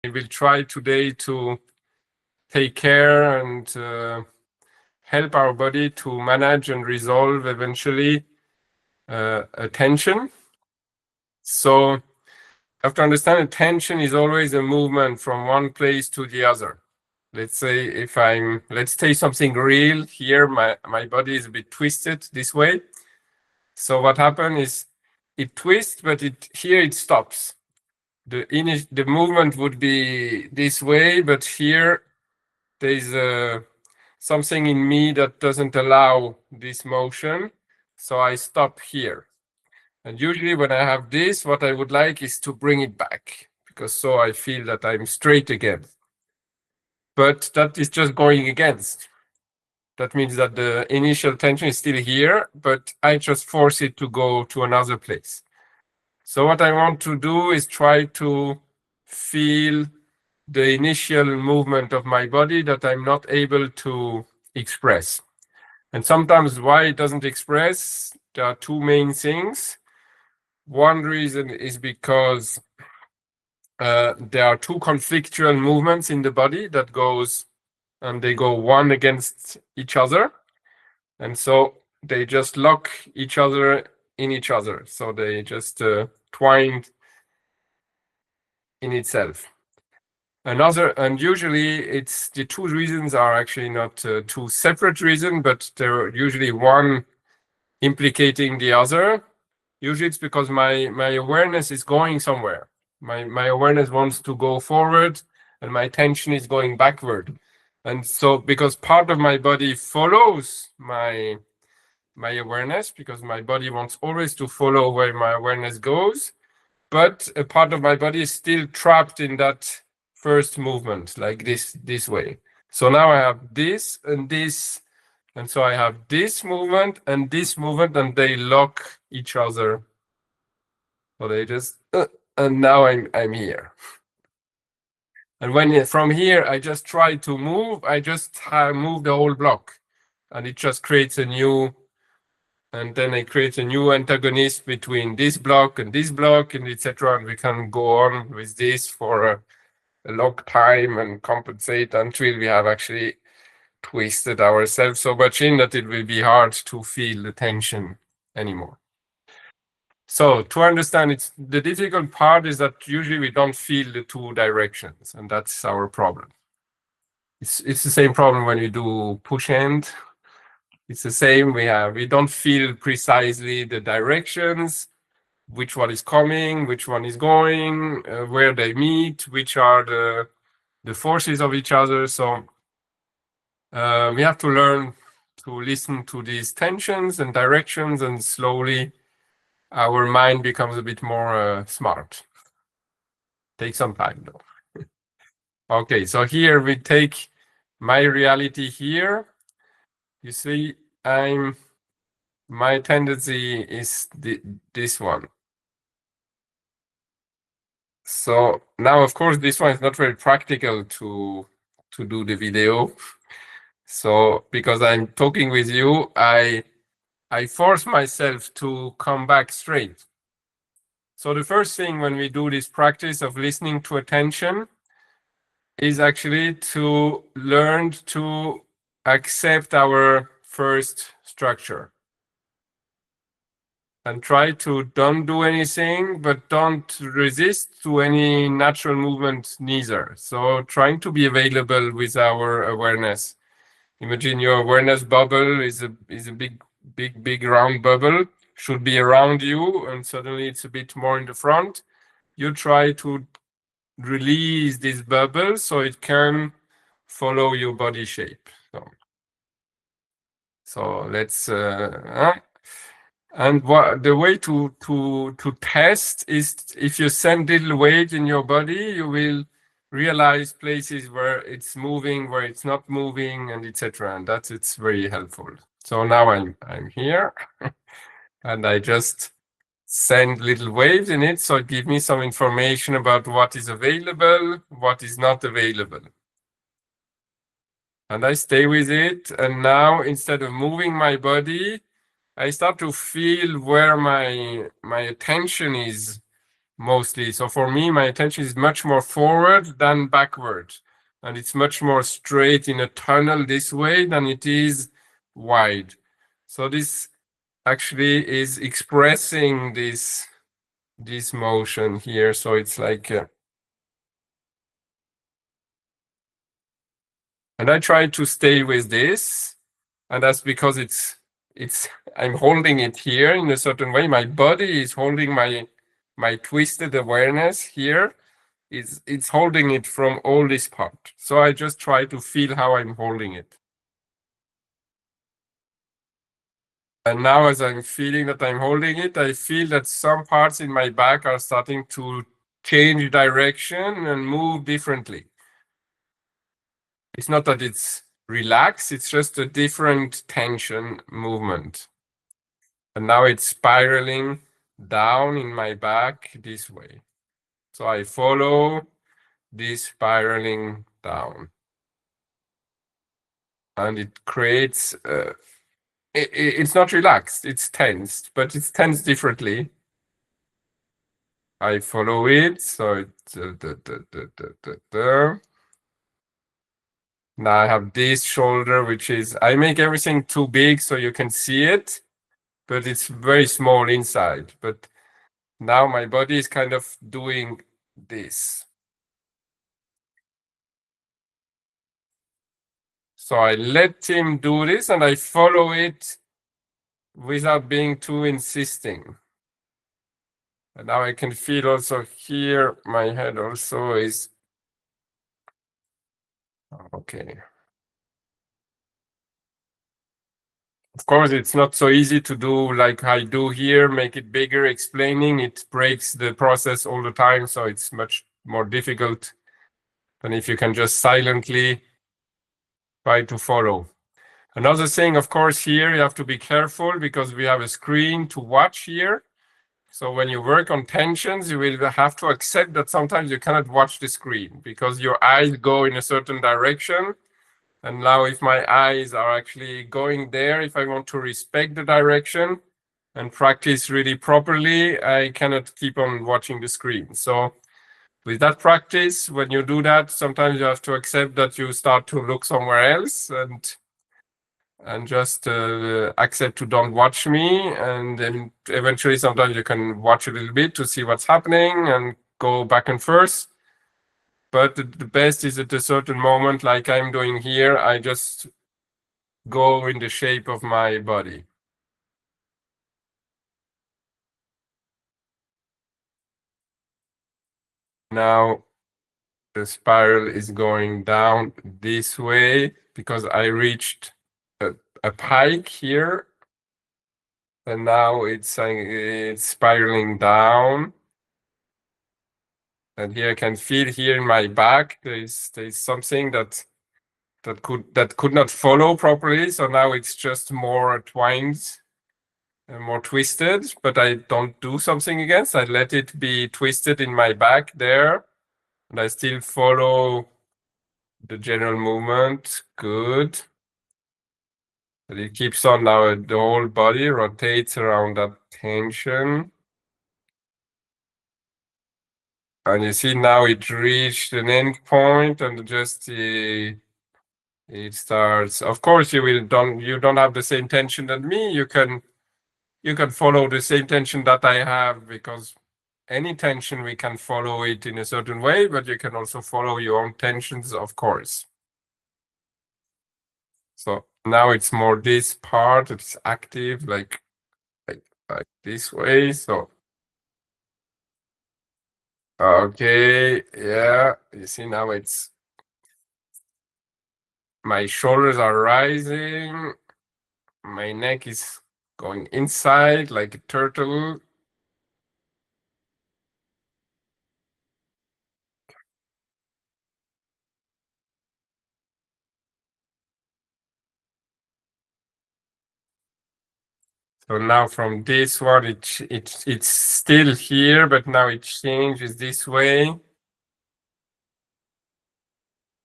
will try today to take care and help our body to manage and resolve eventually attention. So you have to understand attention is always a movement from one place to the other. Let's say if let's take something real here, my body is a bit twisted this way. So what happens is it twists, but here it stops. The movement would be this way, but here there's something in me that doesn't allow this motion. So I stop here. And usually when I have this, what I would like is to bring it back, because so I feel that I'm straight again. But that is just going against. That means that the initial tension is still here, but I just force it to go to another place. So what I want to do is try to feel the initial movement of my body that I'm not able to express. And sometimes why it doesn't express, there are two main things. One reason is because there are two conflictual movements in the body that goes, and they go one against each other. And so they just lock each other in each other. So they just twined in itself. And usually it's the two reasons are actually not two separate reasons, but they're usually one implicating the other. Usually it's because my awareness is going somewhere. My awareness wants to go forward and my attention is going backward. And so because part of my body follows my awareness, because my body wants always to follow where my awareness goes, but a part of my body is still trapped in that first movement, like this way. So now I have this and this, and so I have this movement, and they lock each other. So they just and now I'm here. And when from here I just try to move, I just move the whole block, and it just creates a new. And then I create a new antagonist between this block and etc. And we can go on with this for a long time and compensate until we have actually twisted ourselves so much in that it will be hard to feel the tension anymore. So to understand, the difficult part is that usually we don't feel the two directions, and that's our problem. It's the same problem when you do push hand. It's the same. We don't feel precisely the directions, which one is coming, which one is going, where they meet, which are the forces of each other. So we have to learn to listen to these tensions and directions, and slowly our mind becomes a bit more smart. Take some time though. Okay, so here we take my reality here. You see, my tendency is this one. So now, of course, this one is not very practical to do the video. So because I'm talking with you, I force myself to come back straight. So the first thing when we do this practice of listening to attention is actually to learn to accept our first structure. And try to don't do anything, but don't resist to any natural movement neither. So trying to be available with our awareness. Imagine your awareness bubble is a big round bubble, should be around you, and suddenly it's a bit more in the front. You try to release this bubble so it can follow your body shape. So let's and the way to test is if you send little weight in your body, you will realize places where it's moving, where it's not moving, and etc. And it's very helpful. So now I'm here, and I just send little waves in it, so it gives me some information about what is available, what is not available. And I stay with it, and now instead of moving my body, I start to feel where my attention is mostly. So for me, my attention is much more forward than backward. And it's much more straight in a tunnel this way than it is wide. So this actually is expressing this motion here. So it's like, and I try to stay with this, and that's because it's I'm holding it here in a certain way. My body is holding my twisted awareness here. It's holding it from all this part. So I just try to feel how I'm holding it. And now as I'm feeling that I'm holding it, I feel that some parts in my back are starting to change direction and move differently. It's not that it's relaxed, it's just a different tension movement. And now it's spiraling down in my back this way. So I follow this spiraling down. And it creates, it's not relaxed, it's tensed, but it's tensed differently. I follow it, so it's, now I have this shoulder, which is, I make everything too big so you can see it, but it's very small inside. But now my body is kind of doing this. So I let him do this and I follow it without being too insisting. And now I can feel also here, my head also is, okay. Of course, it's not so easy to do like I do here, make it bigger, explaining. It breaks the process all the time, so it's much more difficult than if you can just silently try to follow. Another thing, of course, here you have to be careful because we have a screen to watch here. So when you work on tensions, you will have to accept that sometimes you cannot watch the screen because your eyes go in a certain direction. And now if my eyes are actually going there, if I want to respect the direction and practice really properly, I cannot keep on watching the screen. So with that practice, when you do that, sometimes you have to accept that you start to look somewhere else and just accept to don't watch me. And then eventually sometimes you can watch a little bit to see what's happening and go back and forth. But the best is at a certain moment, like I'm doing here, I just go in the shape of my body. Now the spiral is going down this way because I reached a pike here. And now it's spiraling down. And here I can feel here in my back, there's something that could not follow properly. So now it's just more twined and more twisted, but I don't do something against. I let it be twisted in my back there, and I still follow the general movement. Good. But it keeps on now, the whole body rotates around that tension. And you see now it reached an end point and just it starts. Of course, you don't have the same tension than me. You can follow the same tension that I have because any tension we can follow it in a certain way, but you can also follow your own tensions, of course. So now it's more this part, it's active, like this way. So okay, yeah, you see now it's my shoulders are rising, my neck is going inside like a turtle. So now from this one, it's still here, but now it changes this way.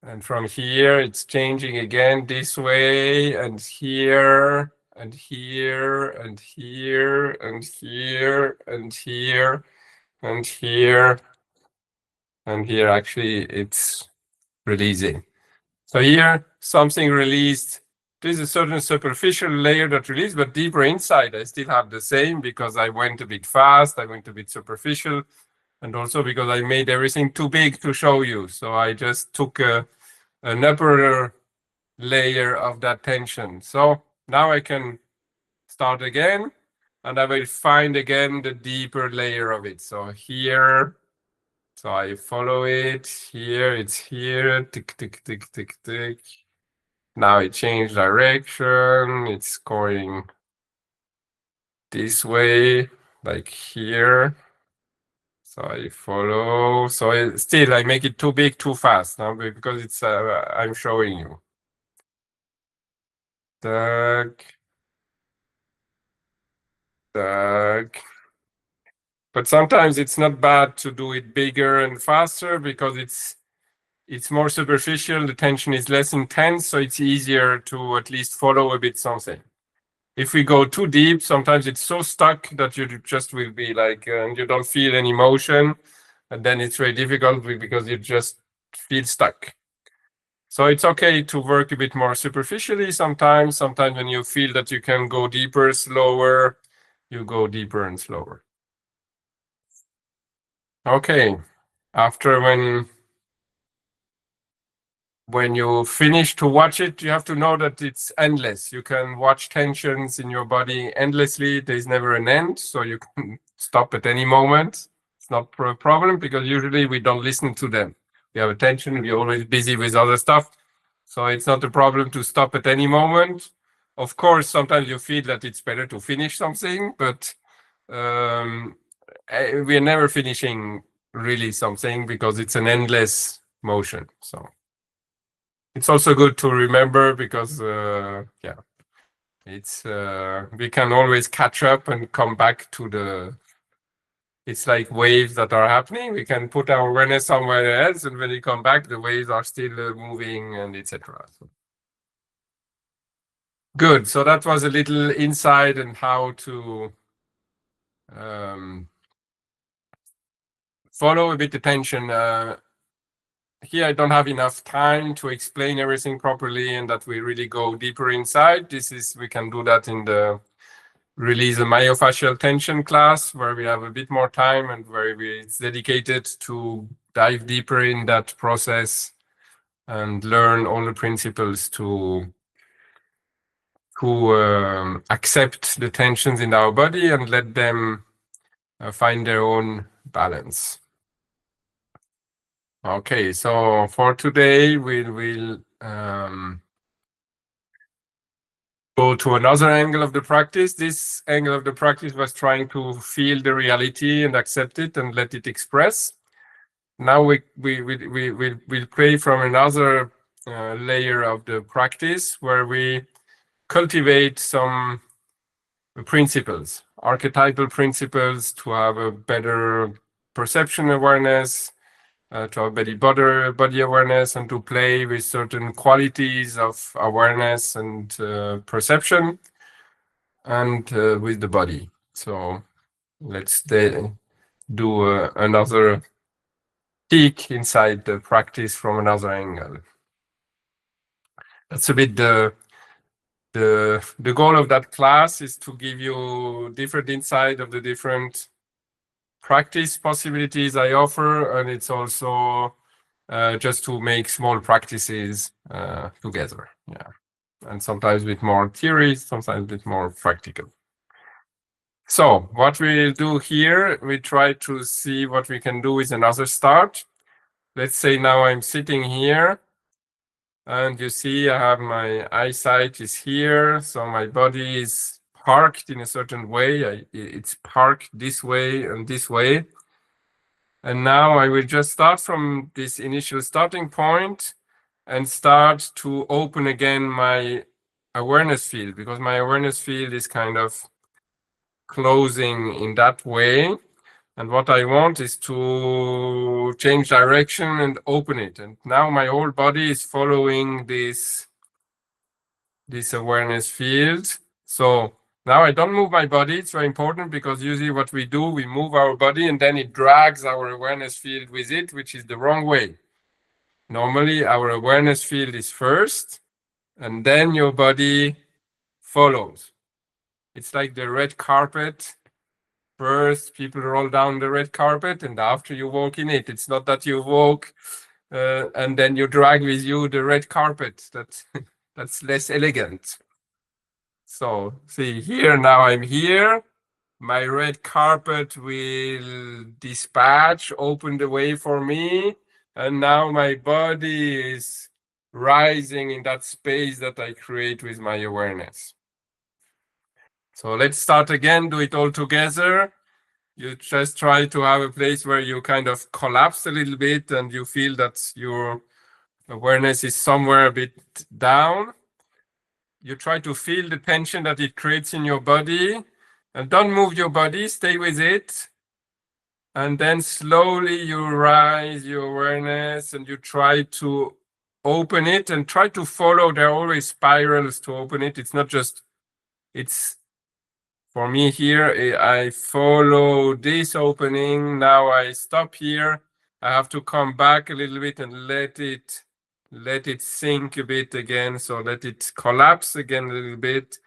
And from here, it's changing again this way, and here, and here, and here, and here, and here. and here, and here actually it's releasing. So here, something released. There's a certain superficial layer that released, but deeper inside, I still have the same because I went a bit fast, I went a bit superficial, and also because I made everything too big to show you. So I just took an upper layer of that tension. So now I can start again, and I will find again the deeper layer of it. So here, so I follow it, here, it's here, tick, tick, tick, tick, tick. Now it changed direction, it's going this way, like here. So I follow, so still I make it too big, too fast now because it's, I'm showing you. Duck, duck. But sometimes it's not bad to do it bigger and faster because it's more superficial, the tension is less intense, so it's easier to at least follow a bit something. If we go too deep, sometimes it's so stuck that you just will be like, you don't feel any motion, and then it's very difficult because you just feel stuck. So it's okay to work a bit more superficially sometimes. Sometimes when you feel that you can go deeper, slower, you go deeper and slower. Okay, after when you finish to watch it, you have to know that it's endless. You can watch tensions in your body endlessly. There's never an end, so you can stop at any moment. It's not a problem because usually we don't listen to them. We have attention, we're always busy with other stuff. So it's not a problem to stop at any moment. Of course, sometimes you feel that it's better to finish something, but we're never finishing really something because it's an endless motion. So it's also good to remember because yeah, it's we can always catch up and come back to the, it's like waves that are happening. We can put our awareness somewhere else, and when we come back, the waves are still moving and etc. So, good. So that was a little insight on how to follow a bit the tension. Here I don't have enough time to explain everything properly and that we really go deeper inside. We can do that in the release a myofascial tension class where we have a bit more time and where it's dedicated to dive deeper in that process and learn all the principles to accept the tensions in our body and let them find their own balance. Okay, so for today we'll go to another angle of the practice. This angle of the practice was trying to feel the reality and accept it and let it express. Now we'll play from another layer of the practice where we cultivate some principles, archetypal principles to have a better perception awareness, to have better body awareness, and to play with certain qualities of awareness and perception and with the body. So let's do another peek inside the practice from another angle. That's a bit the goal of that class, is to give you different insight of the different practice possibilities I offer, and it's also just to make small practices together. Yeah, and sometimes with more theory, sometimes with more practical. So what we'll do here, we try to see what we can do with another start. Let's say now I'm sitting here, and you see I have my eyesight is here, so my body is parked in a certain way. It's parked this way and this way. And now I will just start from this initial starting point and start to open again my awareness field, because my awareness field is kind of closing in that way. And what I want is to change direction and open it. And now my whole body is following this awareness field. So Now I don't move my body. It's very important because usually what we do, we move our body and then it drags our awareness field with it, which is the wrong way. Normally our awareness field is first and then your body follows. It's like the red carpet. First, people roll down the red carpet and after you walk in it. It's not that you walk and then you drag with you the red carpet. That's less elegant. So see here, now I'm here. My red carpet will dispatch, open the way for me. And now my body is rising in that space that I create with my awareness. So let's start again, do it all together. You just try to have a place where you kind of collapse a little bit and you feel that your awareness is somewhere a bit down. You try to feel the tension that it creates in your body and don't move your body, stay with it. And then slowly you rise your awareness and you try to open it and try to follow. There are always spirals to open it. It's not just, it's for me here, I follow this opening. Now I stop here. I have to come back a little bit and let it sink a bit again. So let it collapse again a little bit.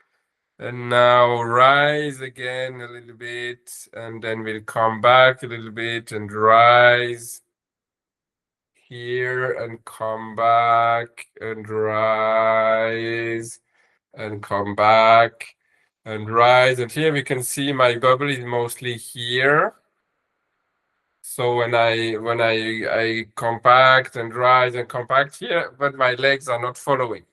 And now rise again a little bit, and then we'll come back a little bit and rise here and come back and rise and come back and rise. And here we can see my bubble is mostly here. So when I compact and rise and compact here, but my legs are not following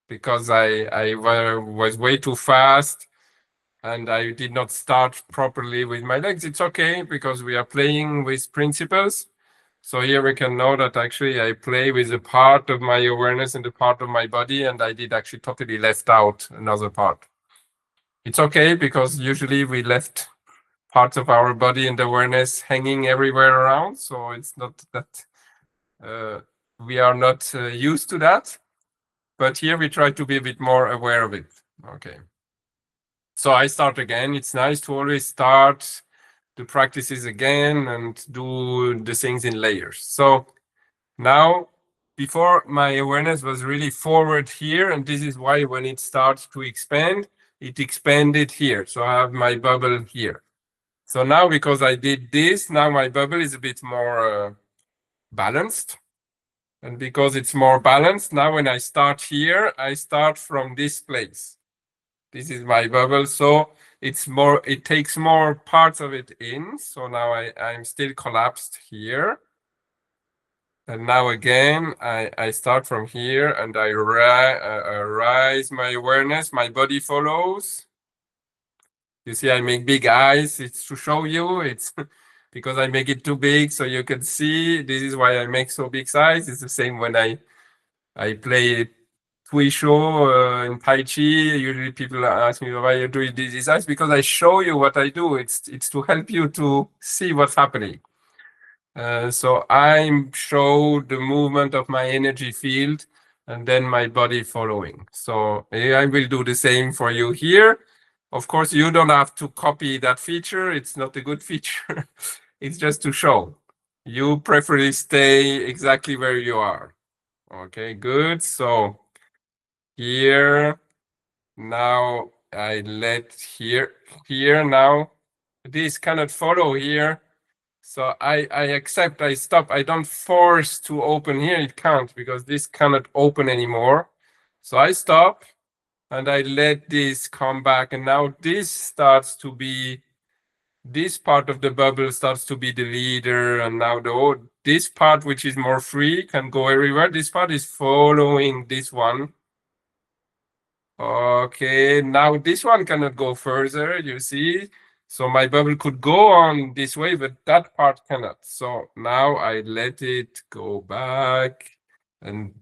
because I was way too fast. And I did not start properly with my legs. It's okay because we are playing with principles. So here we can know that actually I play with a part of my awareness and a part of my body, and I did actually totally left out another part. It's okay because usually we left parts of our body and awareness hanging everywhere around. So it's not that we are not used to that. But here we try to be a bit more aware of it. Okay. So I start again. It's nice to always start the practices again and do the things in layers. So now, before my awareness was really forward here, and this is why when it starts to expand, it expanded here. So I have my bubble here. So now because I did this, now my bubble is a bit more balanced. And because it's more balanced, now when I start here, I start from this place. This is my bubble, so it takes more parts of it in. So now I'm still collapsed here. And now again, I start from here and I rise my awareness, my body follows. You see, I make big eyes, it's to show you, it's because I make it too big so you can see. This is why I make so big size. It's the same when I play Tui Sho in Tai Chi. Usually people ask me why you're doing this size, because I show you what I do. It's to help you to see what's happening. So I show the movement of my energy field and then my body following. So I will do the same for you here. Of course, you don't have to copy that feature. It's not a good feature. It's just to show. You preferably stay exactly where you are. Okay, good. So here, now I let here now. This cannot follow here. So I accept, I stop. I don't force to open here. It can't because this cannot open anymore. So I stop and I let this come back. And now this starts to be, this part of the bubble starts to be the leader. And now this part, which is more free, can go everywhere. This part is following this one. Okay, now this one cannot go further, you see? So my bubble could go on this way, but that part cannot. So now I let it go back and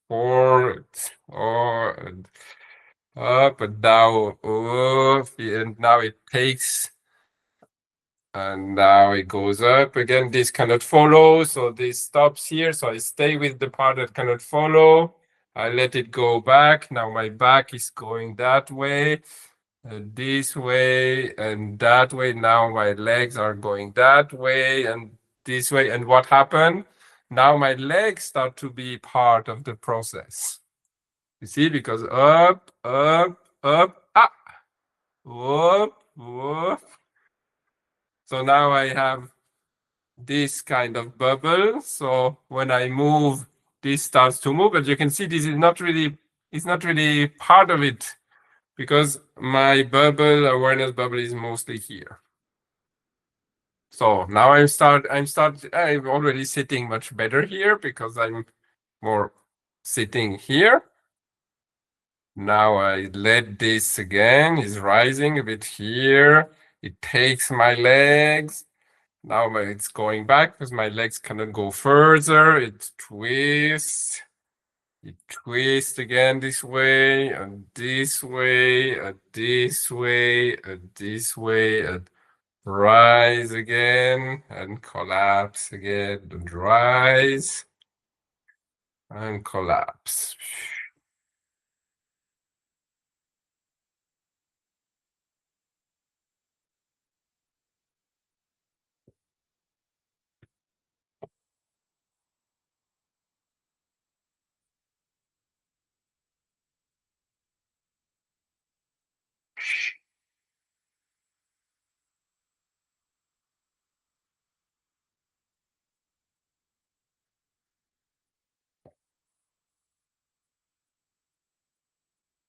forward, or and up and down, and now it takes, and now it goes up again. This cannot follow, so this stops here. So I stay with the part that cannot follow. I let it go back. Now my back is going that way, this way, and that way. Now my legs are going that way and this way. And what happened? Now my legs start to be part of the process. You see, because up, up, up, ah, whoop, whoop. So now I have this kind of bubble. So when I move, this starts to move. But you can see this is not really, it's not really part of it because my bubble, awareness bubble is mostly here. So now I'm already sitting much better here because I'm more sitting here. Now I let this again, is rising a bit here. It takes my legs. Now it's going back because my legs cannot go further. It twists. It twists again this way, and this way, and this way, and this way, and rise again, and collapse again, and rise, and collapse.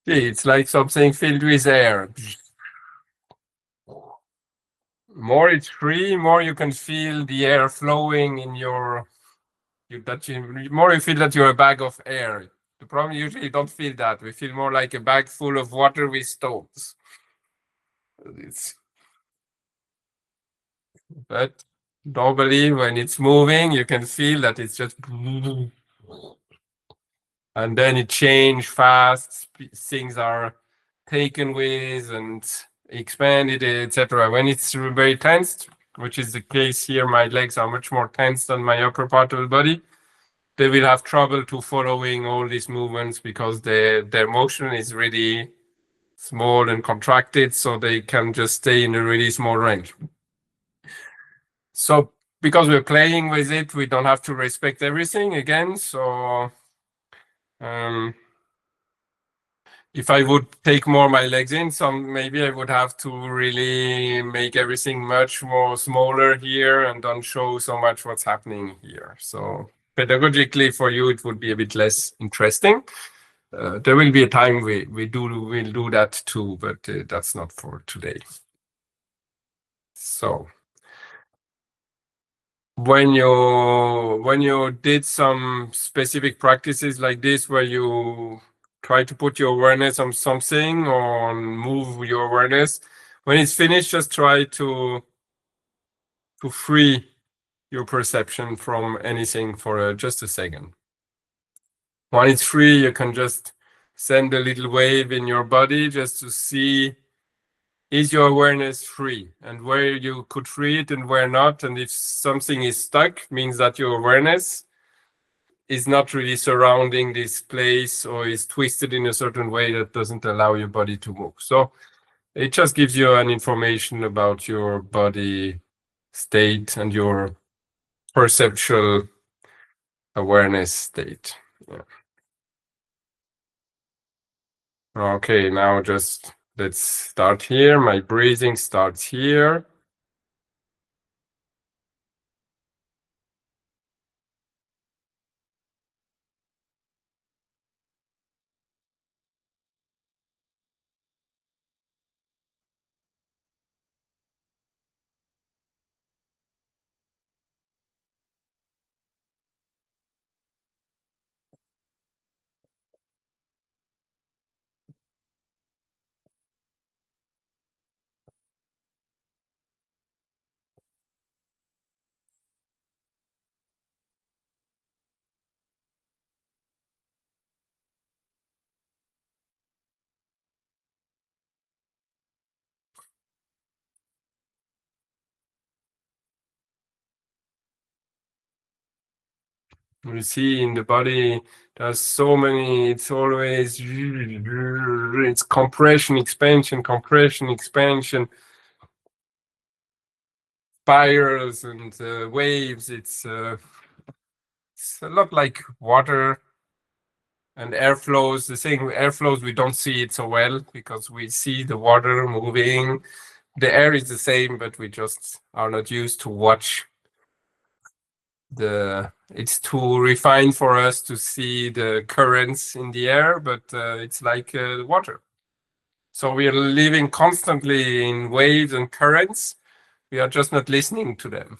See, it's like something filled with air. More it's free, more you can feel the air flowing in your more you feel that you're a bag of air. The problem usually you don't feel that. We feel more like a bag full of water with stones. It's, but normally when it's moving, you can feel that it's just and then it change fast. Things are taken with and expanded, etc. When it's very tensed, which is the case here, my legs are much more tense than my upper part of the body. They will have trouble to following all these movements because their motion is really small and contracted, so they can just stay in a really small range. So because we're playing with it, we don't have to respect everything again. So if I would take more my legs in, maybe I would have to really make everything much more smaller here and don't show so much what's happening here. So pedagogically for you, it would be a bit less interesting. There will be a time we'll do that too, but that's not for today. So when you did some specific practices like this where you try to put your awareness on something or move your awareness, when it's finished, just try to free your perception from anything for just a second. When it's free, you can just send a little wave in your body just to see, is your awareness free, and where you could free it and where not. And if something is stuck, means that your awareness is not really surrounding this place or is twisted in a certain way that doesn't allow your body to move. So it just gives you an information about your body state and your perceptual awareness state. Yeah. Okay, now just let's start here. My breathing starts here. You see in the body, there's so many, it's always, it's compression, expansion, spirals and waves. It's a lot like water and airflows. The thing, airflows, we don't see it so well because we see the water moving. The air is the same, but we just are not used to watch it's too refined for us to see the currents in the air, but it's like water. So we are living constantly in waves and currents. We are just not listening to them.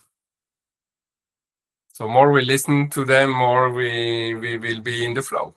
So more we listen to them, more we will be in the flow.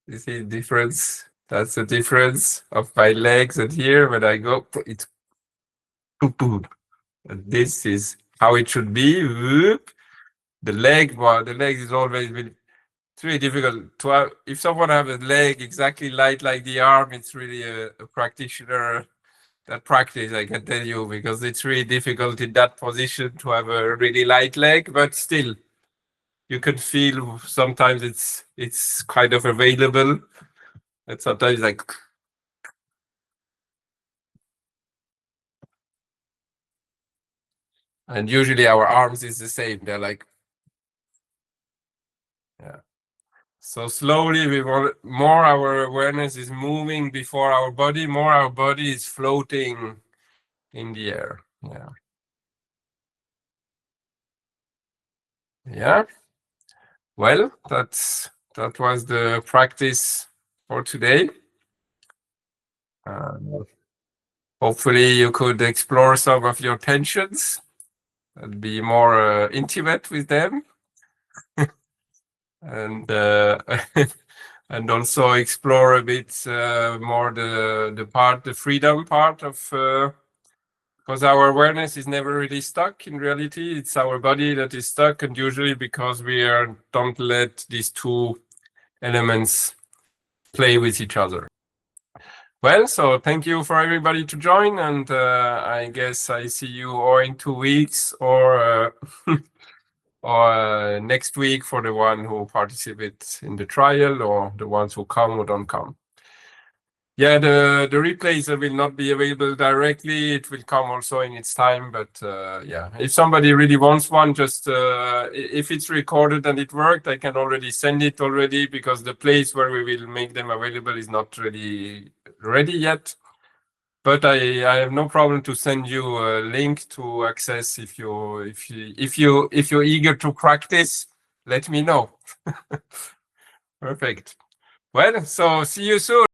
You see the difference? That's the difference of my legs and here when I go, it's boop, boop. And this is how it should be. Whoop. The leg, well, the leg is always been, it's really difficult to have. If someone have a leg exactly light like the arm, it's really a practitioner that practice, I can tell you, because it's really difficult in that position to have a really light leg, but still you can feel sometimes it's kind of available. And sometimes like, and usually our arms is the same. They're like, yeah. So slowly we want more our awareness is moving before our body, more our body is floating in the air. Yeah. Yeah. Well, that was the practice for today. Uh, Hopefully you could explore some of your tensions and be more intimate with them. And and also explore a bit more the freedom part of, because our awareness is never really stuck in reality. It's our body that is stuck, and usually because we don't let these two elements play with each other. Well, so thank you for everybody to join, and I guess I see you or in 2 weeks or or next week for the one who participates in the trial, or the ones who come or don't come. Yeah, the replays will not be available directly. It will come also in its time, but yeah, if somebody really wants one, just if it's recorded and it worked, I can already send it already, because the place where we will make them available is not really ready yet. But I have no problem to send you a link to access if you're eager to practice. Let me know. Perfect. Well, so see you soon.